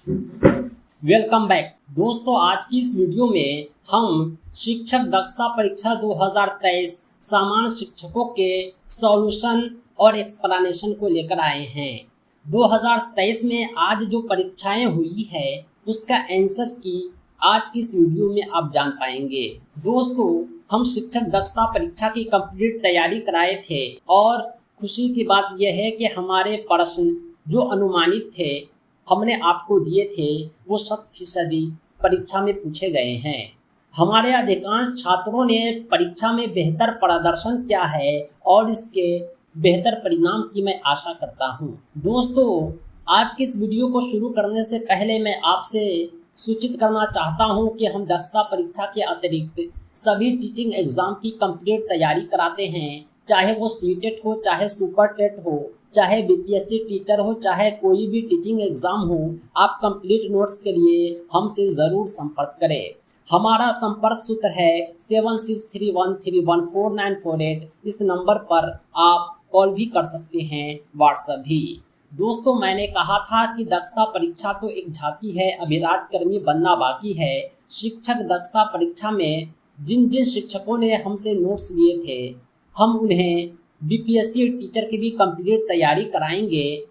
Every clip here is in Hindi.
वेलकम बैक दोस्तों। आज की इस वीडियो में हम शिक्षक दक्षता परीक्षा 2023 सामान्य शिक्षकों के सॉल्यूशन और एक्सप्लेनेशन को लेकर आए हैं। 2023 में आज जो परीक्षाएं हुई है उसका आंसर की आज की इस वीडियो में आप जान पाएंगे। दोस्तों, हम शिक्षक दक्षता परीक्षा की कंप्लीट तैयारी कराए थे और खुशी की बात यह है कि हमारे प्रश्न जो अनुमानित थे हमने आपको दिए थे वो 100% परीक्षा में पूछे गए हैं। हमारे अधिकांश छात्रों ने परीक्षा में बेहतर प्रदर्शन किया है और इसके बेहतर परिणाम की मैं आशा करता हूं। दोस्तों, आज की इस वीडियो को शुरू करने से पहले मैं आपसे सूचित करना चाहता हूं कि हम दक्षता परीक्षा के अतिरिक्त सभी टीचिंग एग्जाम की कंप्लीट तैयारी कराते हैं, चाहे वो सीटेट हो, चाहे सुपर टेट हो, चाहे बीपीएससी टीचर हो, चाहे कोई भी टीचिंग एग्जाम हो। आप कंप्लीट नोट्स के लिए हमसे ज़रूर संपर्क करें। हमारा संपर्क सूत्र है 7631314948। इस नंबर पर आप कॉल भी कर सकते हैं, व्हाट्सएप भी। दोस्तों, मैंने कहा था कि दक्षता परीक्षा तो एक झांकी है, अभी राजकर्मी बनना बाकी है। शिक्षक दक्षता परीक्षा में जिन जिन शिक्षकों ने हमसे नोट्स लिए थे हम उन्हें बीपीएससी टीचर की भी कंप्लीट तैयारी कराएंगे,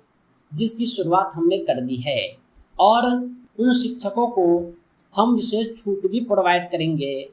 जिसकी शुरुआत हमने कर दी है। और उन शिक्षकों को हम विशेष छूट भी प्रोवाइड करेंगे।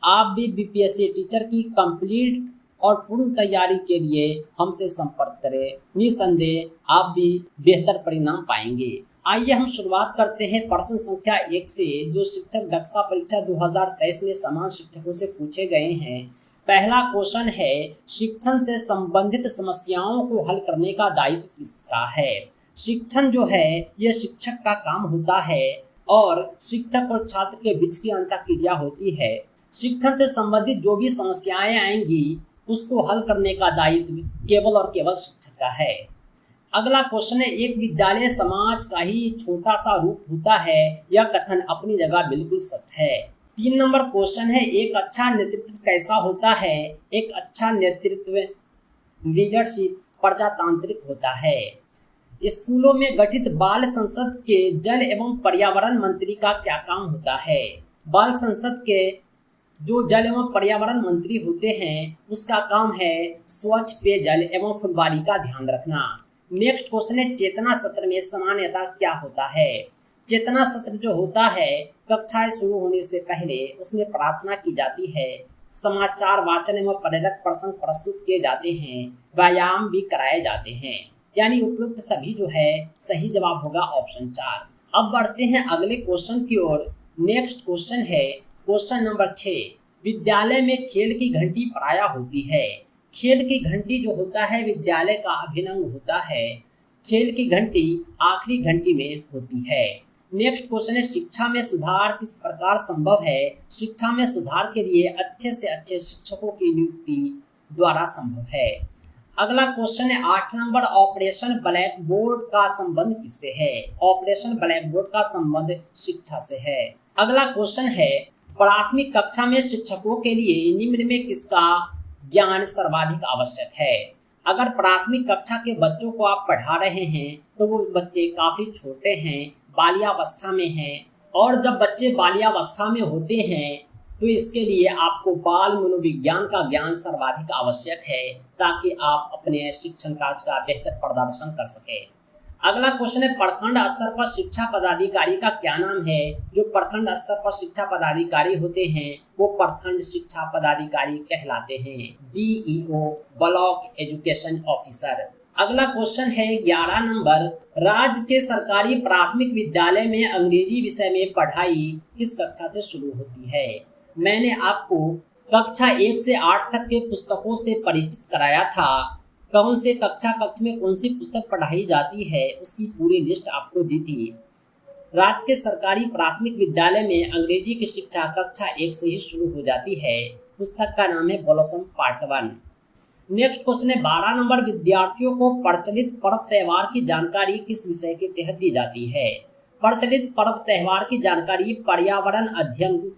आप भी बीपीएससी टीचर की कंप्लीट और पूर्ण तैयारी के लिए हमसे संपर्क करें, निसंदेह आप भी बेहतर परिणाम पाएंगे। आइए हम शुरुआत करते हैं प्रश्न संख्या 1 से, जो शिक्षक दक्षता परीक्षा 2023 में समान शिक्षकों से पूछे गए हैं। पहला क्वेश्चन है, शिक्षण से संबंधित समस्याओं को हल करने का दायित्व किसका है? शिक्षण जो है यह शिक्षक का काम होता है और शिक्षक और छात्र के बीच की अंतःक्रिया होती है। शिक्षण से संबंधित जो भी समस्याएं आएंगी उसको हल करने का दायित्व केवल और केवल शिक्षक का है। अगला क्वेश्चन है, एक विद्यालय समाज का ही छोटा सा रूप होता है। यह कथन अपनी जगह बिल्कुल सत्य है। 3 नंबर क्वेश्चन है, एक अच्छा नेतृत्व कैसा होता है? एक अच्छा नेतृत्व लीडरशिप प्रजातांत्रिक होता है। स्कूलों में गठित बाल संसद के जल एवं पर्यावरण मंत्री का क्या काम होता है? बाल संसद के जो जल एवं पर्यावरण मंत्री होते हैं उसका काम है स्वच्छ पेयजल एवं फुलवारी का ध्यान रखना। नेक्स्ट क्वेश्चन है, चेतना सत्र में सामान्यतः क्या होता है? चेतना सत्र जो होता है कक्षाएं शुरू होने से पहले उसमें प्रार्थना की जाती है, समाचार वाचन एवं प्रेरक प्रसंग प्रस्तुत किए जाते हैं, व्यायाम भी कराए जाते हैं। यानी उपयुक्त सभी जो है सही जवाब होगा ऑप्शन 4। अब बढ़ते हैं अगले क्वेश्चन की ओर। नेक्स्ट क्वेश्चन है क्वेश्चन नंबर 6, विद्यालय में खेल की घंटी प्रायः होती है। खेल की घंटी जो होता है विद्यालय का अभिन्न अंग होता है। खेल की घंटी आखिरी घंटी में होती है। नेक्स्ट क्वेश्चन है, शिक्षा में सुधार किस प्रकार संभव है? शिक्षा में सुधार के लिए अच्छे से अच्छे शिक्षकों की नियुक्ति द्वारा संभव है। अगला क्वेश्चन है 8 नंबर, ऑपरेशन ब्लैक बोर्ड का संबंध किससे है? ऑपरेशन ब्लैक बोर्ड का संबंध शिक्षा से है। अगला क्वेश्चन है, प्राथमिक कक्षा में शिक्षकों के लिए निम्न में किसका ज्ञान सर्वाधिक आवश्यक है? अगर प्राथमिक कक्षा के बच्चों को आप पढ़ा रहे हैं तो वो बच्चे काफी छोटे हैं, बाल्यावस्था में हैं, और जब बच्चे बाल्यावस्था में होते हैं तो इसके लिए आपको बाल मनोविज्ञान का ज्ञान सर्वाधिक आवश्यक है ताकि आप अपने शिक्षण कार्य का बेहतर प्रदर्शन कर सके। अगला क्वेश्चन है, प्रखंड स्तर पर शिक्षा पदाधिकारी का क्या नाम है? जो प्रखंड स्तर पर शिक्षा पदाधिकारी होते हैं वो प्रखंड शिक्षा पदाधिकारी कहलाते हैं, BEO ब्लॉक एजुकेशन ऑफिसर। अगला क्वेश्चन है 11 नंबर, राज्य के सरकारी प्राथमिक विद्यालय में अंग्रेजी विषय में पढ़ाई किस कक्षा से शुरू होती है? मैंने आपको कक्षा 1 से 8 तक के पुस्तकों से परिचित कराया था। कौन से कक्ष में कौन सी पुस्तक पढ़ाई जाती है उसकी पूरी लिस्ट आपको दी थी। राज्य के सरकारी प्राथमिक विद्यालय में अंग्रेजी की शिक्षा कक्षा 1 से ही शुरू हो जाती है। पुस्तक का नाम है ब्लॉसम पार्ट 1। नेक्स्ट क्वेश्चन है 12 नंबर, विद्यार्थियों को प्रचलित पर्व त्योहार की जानकारी किस विषय के तहत दी जाती है? प्रचलित पर्व त्योहार की जानकारी पर्यावरण अध्ययन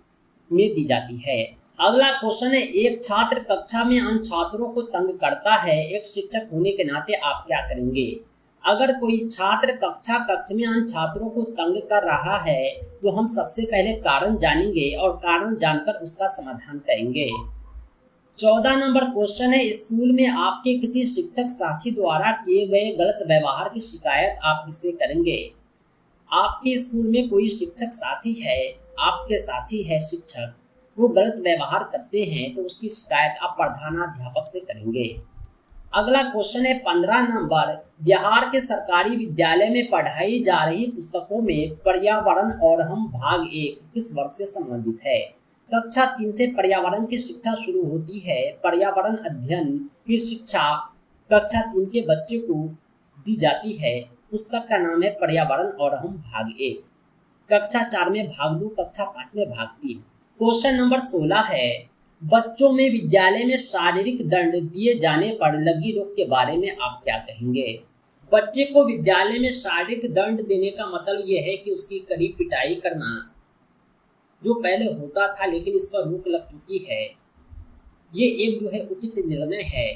में दी जाती है। अगला क्वेश्चन है, एक छात्र कक्षा में अन्य छात्रों को तंग करता है, एक शिक्षक होने के नाते आप क्या करेंगे? अगर कोई छात्र कक्ष में अन्य छात्रों को तंग कर रहा है तो हम सबसे पहले कारण जानेंगे और कारण जानकर उसका समाधान करेंगे। 14 नंबर क्वेश्चन है, स्कूल में आपके किसी शिक्षक साथी द्वारा किए गए गलत व्यवहार की शिकायत आप किससे करेंगे? आपके स्कूल में कोई शिक्षक साथी है, आपके साथी है शिक्षक, वो गलत व्यवहार करते हैं तो उसकी शिकायत आप प्रधानाध्यापक से करेंगे। अगला क्वेश्चन है 15 नंबर, बिहार के सरकारी विद्यालय में पढ़ाई जा रही पुस्तकों में पर्यावरण और हम भाग 1 किस वर्ग से संबंधित है? कक्षा 3 से पर्यावरण की शिक्षा शुरू होती है। पर्यावरण अध्ययन की शिक्षा कक्षा 3 के बच्चे को दी जाती है। पुस्तक का नाम है पर्यावरण और हम भाग 1। कक्षा 4 में भाग 2, कक्षा 5 में भाग 3। क्वेश्चन नंबर 16 है, बच्चों में विद्यालय में शारीरिक दंड दिए जाने पर लगी रोक के बारे में आप क्या कहेंगे? बच्चे को विद्यालय में शारीरिक दंड देने का मतलब यह है कि उसकी कड़ी पिटाई करना, जो पहले होता था लेकिन इस पर रोक लग चुकी है। ये एक जो है उचित निर्णय है।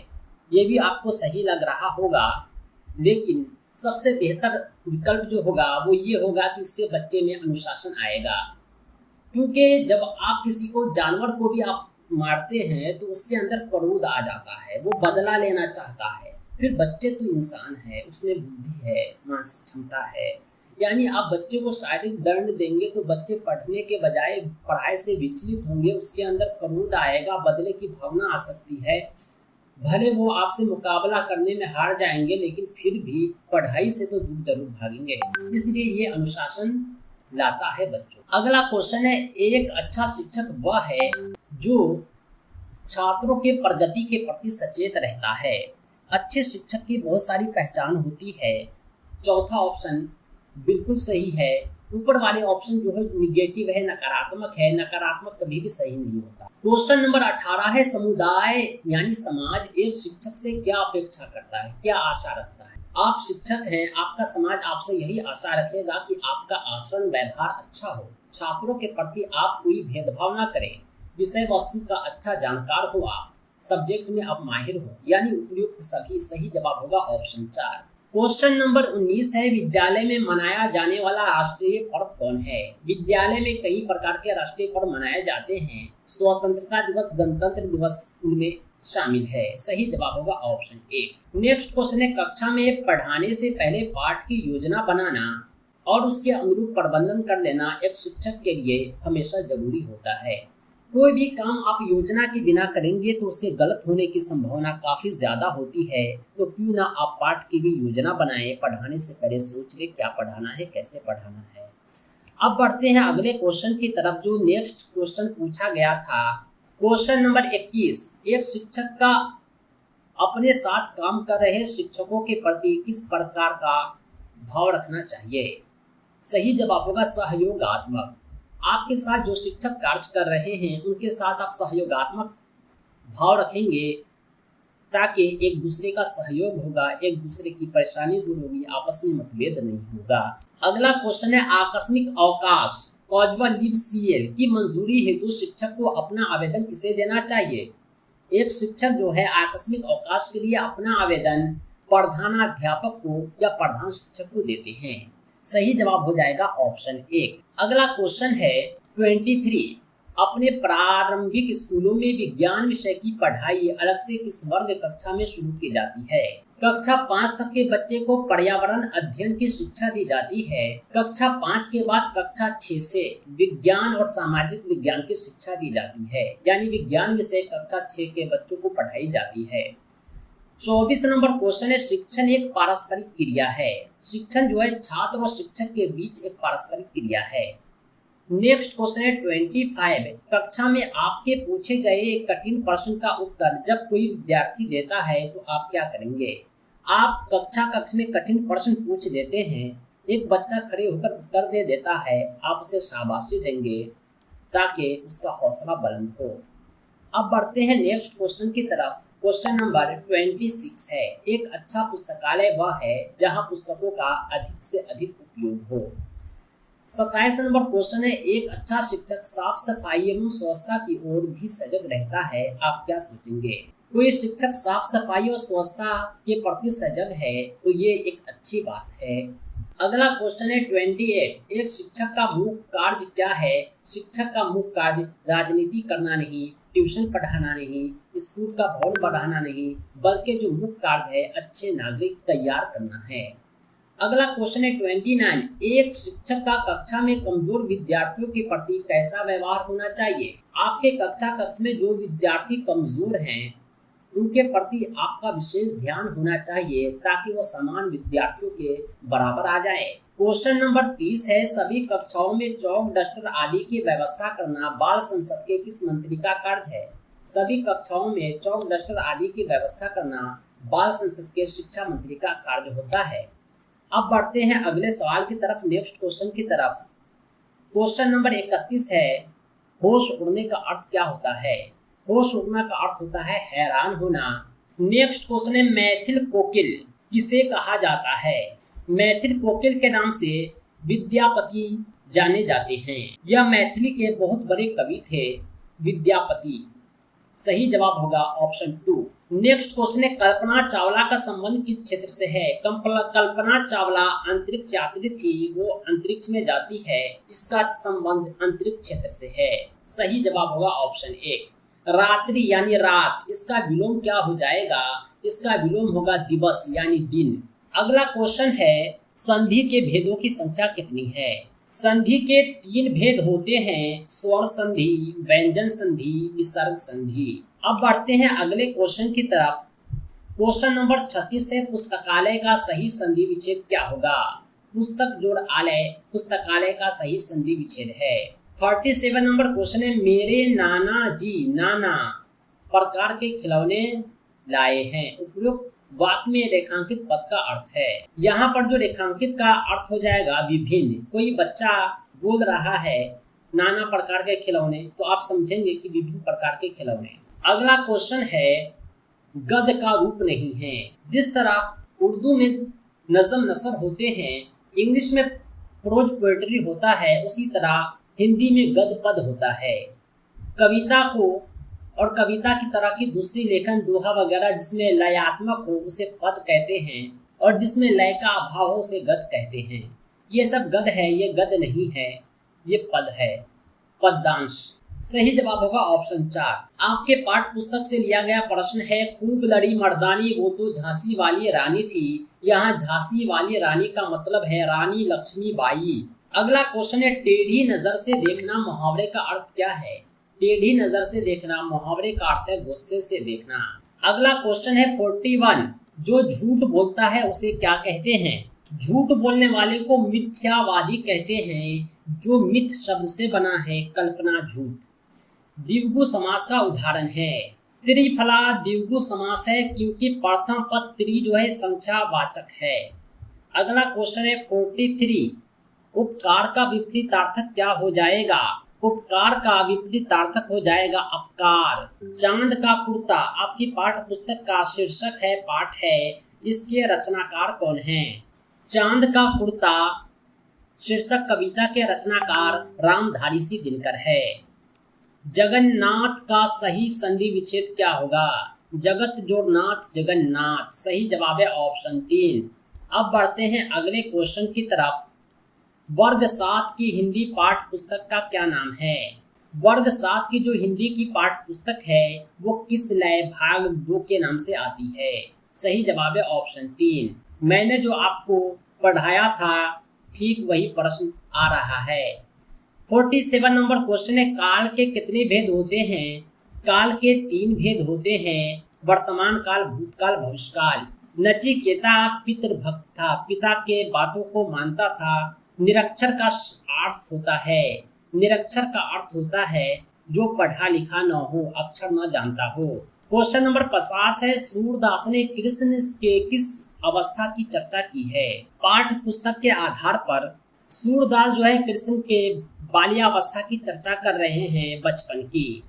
ये भी आपको सही लग रहा होगा, लेकिन सबसे बेहतर विकल्प जो होगा वो ये होगा कि इससे बच्चे में अनुशासन आएगा। क्योंकि जब आप किसी को, जानवर को भी आप मारते हैं तो उसके अंदर क्रोध आ जाता है, वो बदला लेना चाहता है। फिर बच्चे तो इंसान है, उसमें बुद्धि है, मानसिक क्षमता है। यानी आप बच्चे को शारीरिक दंड देंगे तो बच्चे पढ़ने के बजाय पढ़ाई से विचलित होंगे, उसके अंदर क्रोध आएगा, बदले की भावना आ सकती है। भले वो आपसे मुकाबला करने में हार जाएंगे लेकिन फिर भी पढ़ाई से तो दूर जरूर भागेंगे। इसलिए ये अनुशासन लाता है बच्चों। अगला क्वेश्चन है, एक अच्छा शिक्षक वह है जो छात्रों के प्रगति के प्रति सचेत रहता है। अच्छे शिक्षक की बहुत सारी पहचान होती है। चौथा ऑप्शन बिल्कुल सही है। ऊपर वाले ऑप्शन जो है निगेटिव है, नकारात्मक है। नकारात्मक कभी भी सही नहीं होता। क्वेश्चन नंबर 18 है, समुदाय यानी समाज एक शिक्षक से क्या अपेक्षा करता है, क्या आशा रखता है? आप शिक्षक हैं, आपका समाज आपसे यही आशा रखेगा कि आपका आचरण व्यवहार अच्छा हो, छात्रों के प्रति आप कोई भेदभाव ना करें, विषय वस्तु का अच्छा जानकार हो, आप सब्जेक्ट में आप माहिर हो। यानी उपयुक्त सभी सही जवाब होगा ऑप्शन 4। क्वेश्चन नंबर 19 है, विद्यालय में मनाया जाने वाला राष्ट्रीय पर्व कौन है? विद्यालय में कई प्रकार के राष्ट्रीय पर्व मनाए जाते हैं। स्वतंत्रता दिवस, गणतंत्र दिवस उनमें शामिल है। सही जवाब होगा ऑप्शन 1। नेक्स्ट क्वेश्चन है, कक्षा में पढ़ाने से पहले पाठ की योजना बनाना और उसके अनुरूप प्रबंधन कर लेना एक शिक्षक के लिए हमेशा जरूरी होता है। कोई भी काम आप योजना के बिना करेंगे तो उसके गलत होने की संभावना काफी ज्यादा होती है। तो क्यों ना आप पाठ की भी योजना बनाएं, पढ़ाने से पहले सोच ले क्या पढ़ाना है, कैसे पढ़ाना है। अब बढ़ते हैं अगले क्वेश्चन की तरफ, जो नेक्स्ट क्वेश्चन पूछा गया था। क्वेश्चन नंबर 21, एक शिक्षक का अपने साथ काम कर रहे शिक्षकों के प्रति किस प्रकार का भाव रखना चाहिए? सही जवाब होगा सहयोगात्मक। आपके साथ जो शिक्षक कार्य कर रहे हैं उनके साथ आप सहयोगात्मक भाव रखेंगे ताकि एक दूसरे का सहयोग होगा, एक दूसरे की परेशानी दूर होगी, आपस में मतभेद नहीं होगा। अगला क्वेश्चन है, आकस्मिक अवकाश कॉजुअल लीव सीएल की मंजूरी हेतु शिक्षक को अपना आवेदन किसे देना चाहिए? एक शिक्षक जो है आकस्मिक अवकाश के लिए अपना आवेदन प्रधानाध्यापक को या प्रधान शिक्षक को देते हैं। सही जवाब हो जाएगा ऑप्शन 1। अगला क्वेश्चन है 23, अपने प्रारंभिक स्कूलों में विज्ञान विषय की पढ़ाई अलग से किस वर्ग कक्षा में शुरू की जाती है? कक्षा 5 तक के बच्चे को पर्यावरण अध्ययन की शिक्षा दी जाती है। कक्षा 5 के बाद कक्षा 6 से विज्ञान और सामाजिक विज्ञान की शिक्षा दी जाती है। यानी विज्ञान विषय कक्षा 6 के बच्चों को पढ़ाई जाती है। 24 नंबर क्वेश्चन है, शिक्षण एक पारस्परिक क्रिया है। शिक्षण जो है छात्र और शिक्षक के बीच एक पारस्परिक क्रिया है। नेक्स्ट क्वेश्चन है 25, कक्षा में आपके पूछे गए एक कठिन प्रश्न का उत्तर जब कोई विद्यार्थी देता है तो आप क्या करेंगे? आप कक्ष में कठिन प्रश्न पूछ देते हैं, एक बच्चा खड़े होकर उत्तर दे देता है, आप उसे शाबाशी देंगे ताकि उसका हौसला बुलंद हो। अब बढ़ते हैं नेक्स्ट क्वेश्चन की तरफ। क्वेश्चन नंबर 26 है, एक अच्छा पुस्तकालय वह है जहां पुस्तकों का अधिक से अधिक उपयोग हो। 27 नंबर क्वेश्चन है, एक अच्छा शिक्षक साफ सफाई एवं स्वच्छता की ओर भी सजग रहता है, आप क्या सोचेंगे? कोई शिक्षक साफ सफाई और स्वच्छता के प्रति सजग है तो ये एक अच्छी बात है। अगला क्वेश्चन है 28। एक शिक्षक का मुख्य कार्य क्या है? शिक्षक का मुख्य कार्य राजनीति करना नहीं, ट्यूशन पढ़ाना नहीं, स्कूल का भवन बढ़ाना नहीं, बल्कि जो मुख्य कार्य है अच्छे नागरिक तैयार करना है। अगला क्वेश्चन है 29। एक शिक्षक का कक्षा में कमजोर विद्यार्थियों के प्रति कैसा व्यवहार होना चाहिए? आपके कक्ष में जो विद्यार्थी कमजोर हैं उनके प्रति आपका विशेष ध्यान होना चाहिए ताकि वो समान विद्यार्थियों के बराबर आ जाए। क्वेश्चन नंबर 30 है, सभी कक्षाओं में चौक डस्टर आदि की व्यवस्था करना बाल संसद के किस मंत्री का कार्य है? सभी कक्षाओं में चौक डस्टर आदि की व्यवस्था करना बाल संसद के शिक्षा मंत्री का कार्य होता है। अब बढ़ते हैं अगले सवाल की तरफ, नेक्स्ट क्वेश्चन की तरफ। क्वेश्चन नंबर 31 है, होश उड़ने का अर्थ क्या होता है? होश उड़ना का अर्थ होता है हैरान होना। नेक्स्ट क्वेश्चन है, मैथिल कोकिल किसे कहा जाता है? मैथिल कोकिल के नाम से विद्यापति जाने जाते हैं। यह मैथिली के बहुत बड़े कवि थे, विद्यापति। सही जवाब होगा ऑप्शन 2। नेक्स्ट क्वेश्चन है, कल्पना चावला का संबंध किस क्षेत्र से है? कल्पना चावला अंतरिक्ष यात्री थी, वो अंतरिक्ष में जाती है, इसका संबंध अंतरिक्ष क्षेत्र से है। सही जवाब होगा ऑप्शन 1। रात्रि यानी रात, इसका विलोम क्या हो जाएगा? इसका विलोम होगा दिवस यानी दिन। अगला क्वेश्चन है, संधि के भेदों की संख्या कितनी है? संधि के 3 भेद होते हैं, स्वर संधि, व्यंजन संधि, विसर्ग संधि। अब बढ़ते हैं अगले क्वेश्चन की तरफ। क्वेश्चन नंबर 36 है, पुस्तकालय का सही संधि विच्छेद क्या होगा? पुस्तक जोड़ आलय पुस्तकालय का सही संधि विच्छेद है। 37 नंबर क्वेश्चन है, मेरे नाना जी नाना प्रकार के खिलौने लाए हैं, उपयुक्त वाक्य में रेखांकित पद का अर्थ है। यहाँ पर जो रेखांकित का अर्थ हो जाएगा विभिन्न। कोई बच्चा बोल रहा है नाना प्रकार के खिलौने, तो आप समझेंगे कि विभिन्न प्रकार के खिलौने। अगला क्वेश्चन है, गद्य का रूप नहीं है। जिस तरह उर्दू में नज़्म नसर होते हैं, इंग्लिश में प्रोज पोएट्री होता है, उसी तरह हिंदी में गद्य पद होता है। कविता को और कविता की तरह की दूसरी लेखन दोहा वगैरह जिसमें लयात्मक हो उसे पद कहते हैं, और जिसमें लय का अभाव हो उसे गद्य कहते हैं। ये सब गद्य है, ये गद्य नहीं है, ये पद है, पद्यांश। सही जवाब होगा ऑप्शन 4। आपके पाठ्य पुस्तक से लिया गया प्रश्न है, खूब लड़ी मर्दानी वो तो झांसी वाली रानी थी। यहाँ झांसी वाली रानी का मतलब है रानी लक्ष्मीबाई। अगला क्वेश्चन है, टेढ़ी नजर से देखना मुहावरे का अर्थ क्या है? टेढ़ी नजर से देखना मुहावरे का अर्थ है गुस्से से देखना। अगला क्वेश्चन है 41, जो झूठ बोलता है उसे क्या कहते हैं? झूठ बोलने वाले को मिथ्यावादी कहते हैं, जो मिथ शब्द से बना है, कल्पना झूठ। द्विगु समास का उदाहरण है, त्रिफला द्विगु समास है क्योंकि प्रथम पद त्रि जो है संख्यावाचक है। अगला क्वेश्चन है 43, उपकार का विपरीतार्थक क्या हो जाएगा? उपकार का विपरीतार्थक हो जाएगा अपकार। चांद का कुर्ता आपकी पाठ्य पुस्तक का शीर्षक है, पाठ है, इसके रचनाकार कौन है? चांद का कुर्ता शीर्षक कविता के रचनाकार रामधारी सिंह दिनकर है। जगन्नाथ का सही संधि विच्छेद क्या होगा? जगत जोड़ नाथ जगन्नाथ। सही जवाब है ऑप्शन 3। अब बढ़ते हैं अगले क्वेश्चन की तरफ। वर्ग 7 की हिंदी पाठ्य पुस्तक का क्या नाम है? वर्ग 7 की जो हिंदी की पाठ्य पुस्तक है वो किस लय भाग 2 के नाम से आती है? सही जवाब है ऑप्शन 3। मैंने जो आपको पढ़ाया था ठीक वही प्रश्न आ रहा है। 47 नंबर क्वेश्चन है, काल के कितने भेद होते हैं? काल के 3 भेद होते हैं, वर्तमान काल, भूतकाल, भविष्यकाल। नचिकेता पितृभक्त था, पिता के बातों को मानता था। निरक्षर का अर्थ होता है, निरक्षर का अर्थ होता है जो पढ़ा लिखा न हो, अक्षर न जानता हो। क्वेश्चन नंबर 50 है, सूरदास ने कृष्ण के किस अवस्था की चर्चा की है? पाठ्य पुस्तक के आधार पर सूरदास जो है कृष्ण के बाल्यावस्था की चर्चा कर रहे हैं, बचपन की।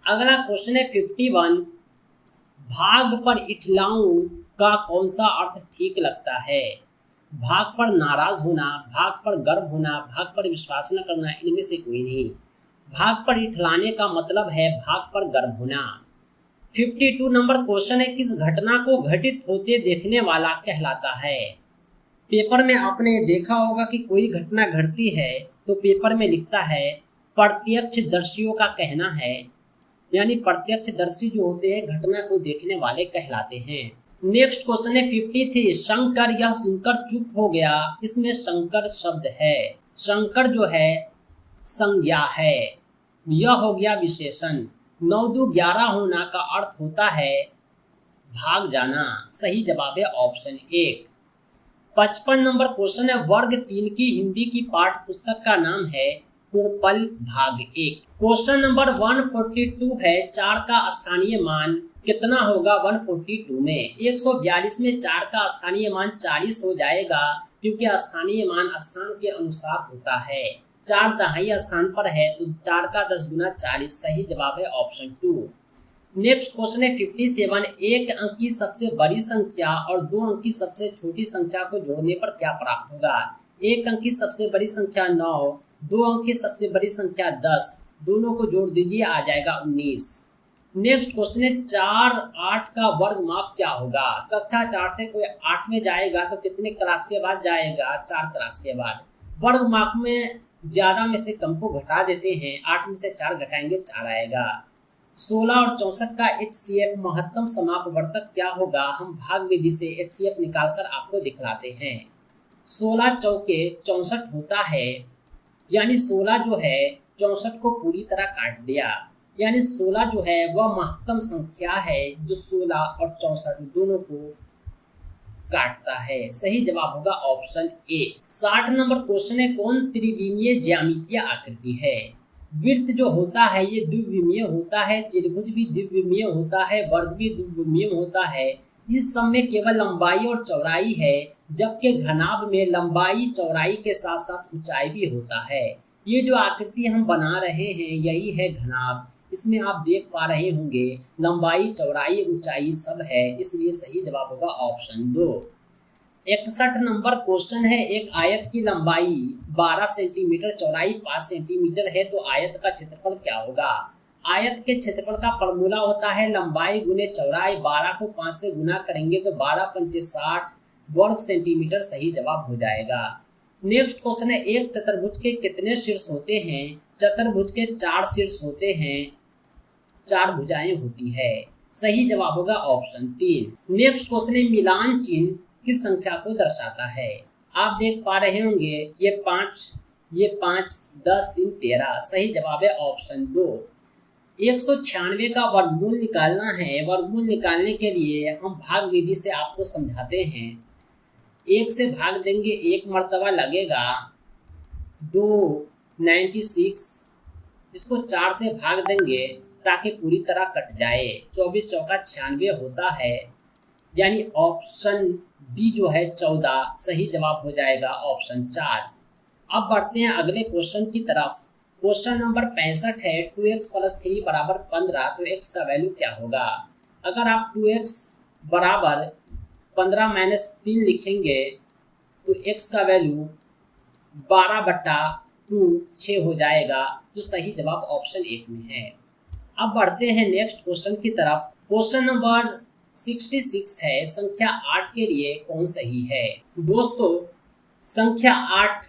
अगला क्वेश्चन है 51, भाग पर इठलाऊं का कौन सा अर्थ ठीक लगता है? भाग पर नाराज होना, भाग पर गर्व होना, भाग पर विश्वास न करना, इनमें से कोई नहीं। भाग पर इठलाने का मतलब है भाग पर गर्व होना। 52 नंबर क्वेश्चन है, किस घटना को घटित होते देखने वाला कहलाता है। पेपर में आपने देखा होगा कि कोई घटना घटती है तो पेपर में लिखता है प्रत्यक्षदर्शियों का कहना है, यानी प्रत्यक्षदर्शी जो होते हैं घटना को देखने वाले कहलाते हैं। नेक्स्ट क्वेश्चन है 53, शंकर यह सुनकर चुप हो गया, इसमें शंकर शब्द है। शंकर जो है संज्ञा है, यह हो गया विशेषण। 9 2 11 होना का अर्थ होता है भाग जाना। सही जवाब है ऑप्शन 1। 55 नंबर क्वेश्चन है, वर्ग 3 की हिंदी की पाठ्य पुस्तक का नाम है कोपल भाग 1। क्वेश्चन नंबर 142 है, 4 का स्थानीय मान कितना होगा 142 में। 142 में 4 का स्थानीय मान 40 हो जाएगा, क्योंकि स्थानीय मान स्थान के अनुसार होता है। 4 दहाई स्थान पर है तो 4 का 10 गुना 40। सही जवाब है ऑप्शन 2। नेक्स्ट क्वेश्चन है 57, एक अंक की सबसे बड़ी संख्या और 2 अंक की सबसे छोटी संख्या को जोड़ने पर क्या प्राप्त होगा। एक अंक की सबसे बड़ी संख्या 9, 2 अंक की सबसे बड़ी संख्या 10, दोनों को जोड़ दीजिए आ जाएगा 19। नेक्स्ट क्वेश्चन है 4 8 का वर्ग माप क्या होगा। कक्षा 4 से कोई 8 में जाएगा तो कितने क्लास के बाद जाएगा, 4 क्लास के बाद। वर्ग माप में ज्यादा में से कम को घटा देते हैं, 8 में से 4 घटाएंगे 4 आएगा। 16 और 64 का HCF महत्तम समापवर्तक क्या होगा। हम भाग विधि से HCF निकालकर आपको दिखलाते हैं। 16 चौके 64 होता है, यानी 16 जो है 64 को पूरी तरह काट दिया, यानी 16 जो है वह महत्तम संख्या है जो 16 और 64 दोनों को काटता है। सही जवाब होगा ऑप्शन ए। 60 नंबर क्वेश्चन है, कौन त्रिविमीय ज्यामितीय आकृति है। वृत्त जो होता है ये द्विविमीय होता है, त्रिभुज भी द्विविमीय होता है, वर्ग भी द्विविमीय होता है। इस सब में केवल लंबाई और चौड़ाई है, जबकि घनाभ में लंबाई चौड़ाई के साथ साथ ऊंचाई भी होता है। ये जो आकृति हम बना रहे हैं यही है घनाभ। इसमें आप देख पा रहे होंगे लंबाई चौड़ाई ऊंचाई सब है, इसलिए सही जवाब होगा ऑप्शन 2। 61 नंबर क्वेश्चन है, एक आयत की लंबाई 12 सेंटीमीटर चौड़ाई 5 सेंटीमीटर है तो आयत का क्षेत्रफल क्या होगा। आयत के क्षेत्रफल का फॉर्मूला होता है लंबाई गुने चौड़ाई। 12 को 5 से गुना करेंगे तो 12 पंचे 60 वर्ग सेंटीमीटर। सही जवाब हो जाएगा। नेक्स्ट क्वेश्चन है, एक चतुर्भुज के कितने शीर्ष होते हैं। चतुर्भुज के 4 शीर्ष होते हैं, 4 भुजाएं होती है। सही जवाब होगा ऑप्शन 3। नेक्स्ट क्वेश्चन है, मिलान चिन्ह किस संख्या को दर्शाता है। आप देख पा रहे होंगे ये 5, ये 5, 10, 3, 13। सही जवाब है ऑप्शन 2। 196 का वर्गमूल निकालना है। वर्गमूल निकालने के लिए हम भाग विधि से आपको समझाते हैं। 1 से भाग देंगे 1 मर्तबा लगेगा, 2 96, जिसको 4 से भाग देंगे ताकि पूरी तरह कट जाए। 24 चौका 96 होता है, यानी ऑप्शन डी जो है 14 सही जवाब हो जाएगा ऑप्शन 4। अब बढ़ते हैं अगले क्वेश्चन की तरफ। क्वेश्चन नंबर 65 है, 2x + 3 = 15 तो x का वैल्यू क्या होगा। अगर आप 2x बराबर 15 - 3 लिखेंगे तो x का वैल्यू 12/2 6 हो जाएगा, जो सही जवाब ऑप्शन 1 में है। अब बढ़ते हैं नेक्स्ट क्वेश्चन की तरफ। क्वेश्चन नंबर 66 है, संख्या 8 के लिए कौन सही है। दोस्तों संख्या 8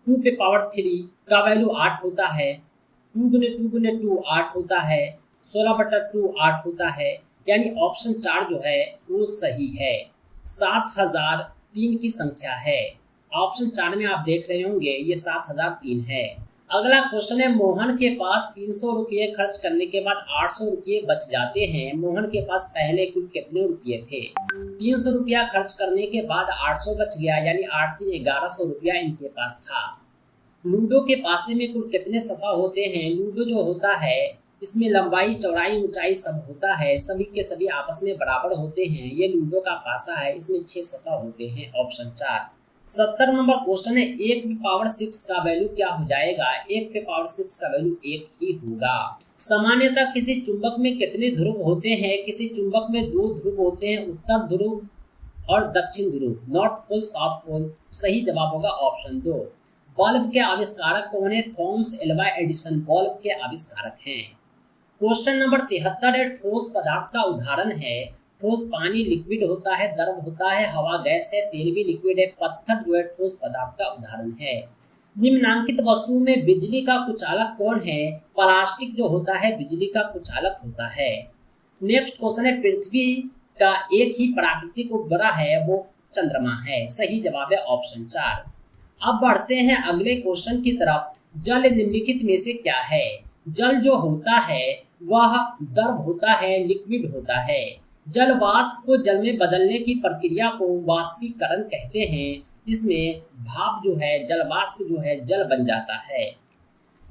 2 पे पावर 3 का वैल्यू 8 होता है। 2 × 2 × 2 8 होता है, 16/2 8 होता है, यानी ऑप्शन 4 जो है वो सही है। 7003 की संख्या है। ऑप्शन 4 में आप देख रहे होंगे ये 7003 है। अगला क्वेश्चन है, मोहन के पास 300 रुपये खर्च करने के बाद 800 रुपये बच जाते हैं। मोहन के पास पहले कुल कितने रुपये थे। 300 रुपया खर्च करने के बाद 800 बच गया, यानी 8 3 1100 रुपया इनके पास था। लूडो के पासे में कुल कितने सतह होते हैं। लूडो जो होता है इसमें लंबाई चौड़ाई ऊंचाई सब होता है, सभी के सभी आपस में बराबर होते हैं। ये लूडो का पासा है, इसमें 6 सतह होते हैं, ऑप्शन 4। 70 नंबर क्वेश्चन है, 1 पे पावर 6 का वैल्यू क्या हो जाएगा। 1 पे पावर 6 का वैल्यू 1 ही होगा। सामान्यतः किसी चुंबक में कितने ध्रुव होते हैं। किसी चुंबक में 2 ध्रुव होते हैं, उत्तर ध्रुव और दक्षिण ध्रुव, नॉर्थ पोल साउथ पोल। सही जवाब होगा ऑप्शन 2। बल्ब के आविष्कारक कौन है। थॉमस एल्वा एडिसन बल्ब के आविष्कारक हैं। क्वेश्चन नंबर 73 है, ठोस पदार्थ का उदाहरण है। ठोस पानी लिक्विड होता है, द्रव होता है, हवा गैस है, तेल भी लिक्विड है, पत्थर जो है ठोस पदार्थ का उदाहरण है। निम्नांकित वस्तु में बिजली का कुचालक कौन है? प्लास्टिक जो होता है बिजली का कुचालक होता है। नेक्स्ट क्वेश्चन है, पृथ्वी का एक ही प्राकृतिक उपग्रह है, वो चंद्रमा है। सही जवाब है ऑप्शन 4। अब बढ़ते हैं अगले क्वेश्चन की तरफ। जल निम्नलिखित में से क्या है? जल जो होता है वह द्रव होता है, लिक्विड होता है। जल वाष्प को जल में बदलने की प्रक्रिया को वाष्पीकरण कहते हैं। इसमें भाप जो है, जल वाष्प जो है जल बन जाता है।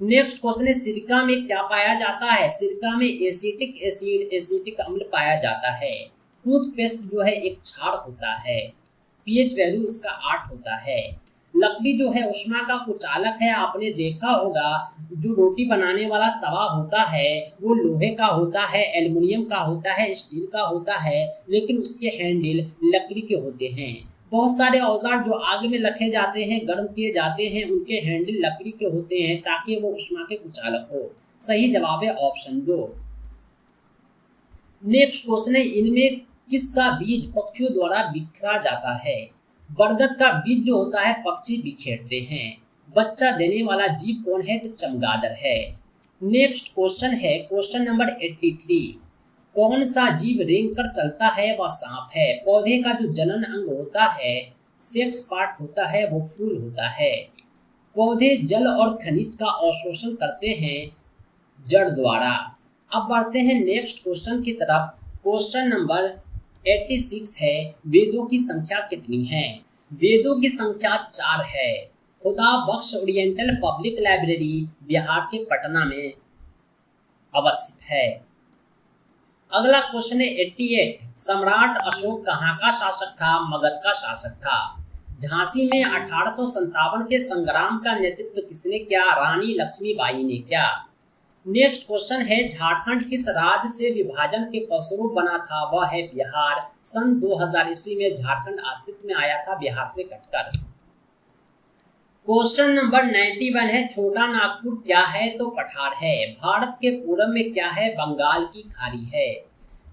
नेक्स्ट क्वेश्चन है, सिरका में क्या पाया जाता है? सिरका में एसिटिक एसिड, एसिटिक अम्ल पाया जाता है। टूथपेस्ट जो है एक क्षार होता है, पीएच वैल्यू इसका 8 होता है। लकड़ी जो है ऊष्मा का कुचालक है। आपने देखा होगा जो रोटी बनाने वाला तवा होता है वो लोहे का होता है, एल्युमिनियम का होता है, स्टील का होता है, लेकिन उसके हैंडल लकड़ी के होते हैं। बहुत सारे औजार जो आग में रखे जाते हैं, गर्म किए जाते हैं, उनके हैंडल लकड़ी के होते हैं ताकि वो ऊष्मा के कुचालक हो। सही जवाब है ऑप्शन 2। नेक्स्ट क्वेश्चन है, इनमें किसका बीज पक्षियों द्वारा बिखरा जाता है? बरगद का बीज जो होता है पक्षी बिखेरते हैं। बच्चा देने वाला जीव कौन है? तो चमगादड़ है। नेक्स्ट क्वेश्चन है क्वेश्चन नंबर 83। कौन सा जीव रेंग कर चलता है? वह सांप है। पौधे का जो जनन अंग होता है, सेक्स पार्ट होता है, वो फूल होता है। पौधे जल और खनिज का अवशोषण करते हैं जड़ द्वारा। अब बढ़ते हैं नेक्स्ट क्वेश्चन की तरफ। क्वेश्चन नंबर 86 है, वेदों की संख्या कितनी है? वेदों की संख्या 4 है। खुदा बख्श ओरिएंटल पब्लिक लाइब्रेरी बिहार के पटना में अवस्थित है। अगला क्वेश्चन है 88। सम्राट अशोक कहाँ का शासक था? मगध का शासक था। झांसी में 1857 के संग्राम का नेतृत्व किसने किया? रानी लक्ष्मीबाई ने किया। नेक्स्ट क्वेश्चन है, झारखंड किस राज्य से विभाजन के फलस्वरूप बना था? वह है बिहार। सन 2000 ईस्वी में झारखंड अस्तित्व में आया था बिहार से कटकर। क्वेश्चन नंबर 91 है, छोटा नागपुर क्या है? तो पठार है। भारत के पूरब में क्या है? बंगाल की खाड़ी है।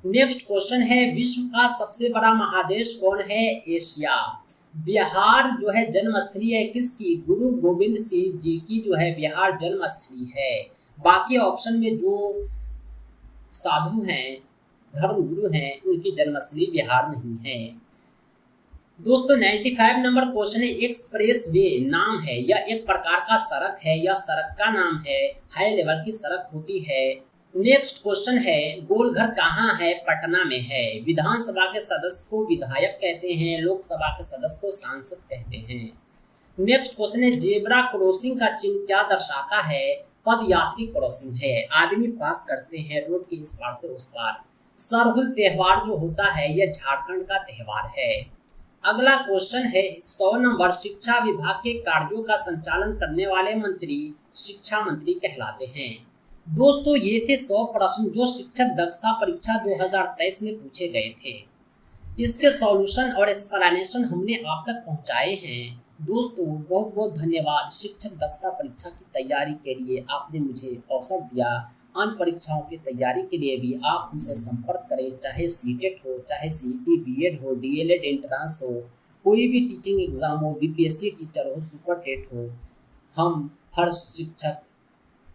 नेक्स्ट क्वेश्चन है, विश्व का सबसे बड़ा महादेश कौन है? एशिया। बिहार जो है जन्मस्थली है किसकी? गुरु गोविंद सिंह जी की जो है बिहार जन्मस्थली है। बाकी ऑप्शन में जो साधु हैं, धर्मगुरु हैं, उनकी जन्मस्थली बिहार नहीं है। दोस्तों 95 नंबर क्वेश्चन है, एक्सप्रेस वे नाम है या एक प्रकार का सड़क है या सड़क का नाम है? हाई लेवल की सड़क होती है। नेक्स्ट क्वेश्चन है, गोलघर कहाँ है? पटना में है। विधानसभा के सदस्य को विधायक कहते हैं, लोकसभा के सदस्य को सांसद कहते हैं। नेक्स्ट क्वेश्चन है, जेब्रा क्रॉसिंग का चिन्ह क्या दर्शाता है? पद यात्री क्रॉसिंग है। आदमी पास करते हैं रोड के इस पार से उस पार। सरहुल त्योहार जो होता है यह झारखंड का त्योहार है। अगला क्वेश्चन है 100 नंबर, शिक्षा विभाग के कार्यों का संचालन करने वाले मंत्री शिक्षा मंत्री कहलाते हैं। दोस्तों ये थे 100 प्रश्न जो शिक्षक दक्षता परीक्षा 2023 में पूछे गए थे। इसके सॉल्यूशन और एक्सप्लेनेशन हमने आप तक पहुंचाए हैं। दोस्तों बहुत बहुत धन्यवाद। शिक्षक दक्षता परीक्षा की तैयारी के लिए आपने मुझे अवसर दिया। अन्य परीक्षाओं की तैयारी के लिए भी आप हमसे संपर्क करें, चाहे सीटेट हो, चाहे सीईटी, बीएड हो, डीएलएड एंट्रांस हो, कोई भी टीचिंग एग्जाम हो, बीपीएससी टीचर हो, सुपर टेट हो, हम हर शिक्षक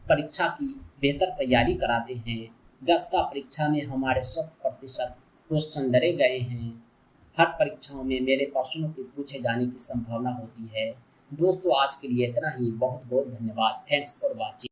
परीक्षा की बेहतर तैयारी कराते हैं। दक्षता परीक्षा में हमारे 100% क्वेश्चन डरे गए हैं। हर परीक्षाओं में मेरे प्रश्नों के पूछे जाने की संभावना होती है। दोस्तों आज के लिए इतना ही। बहुत बहुत धन्यवाद। Thanks for watching.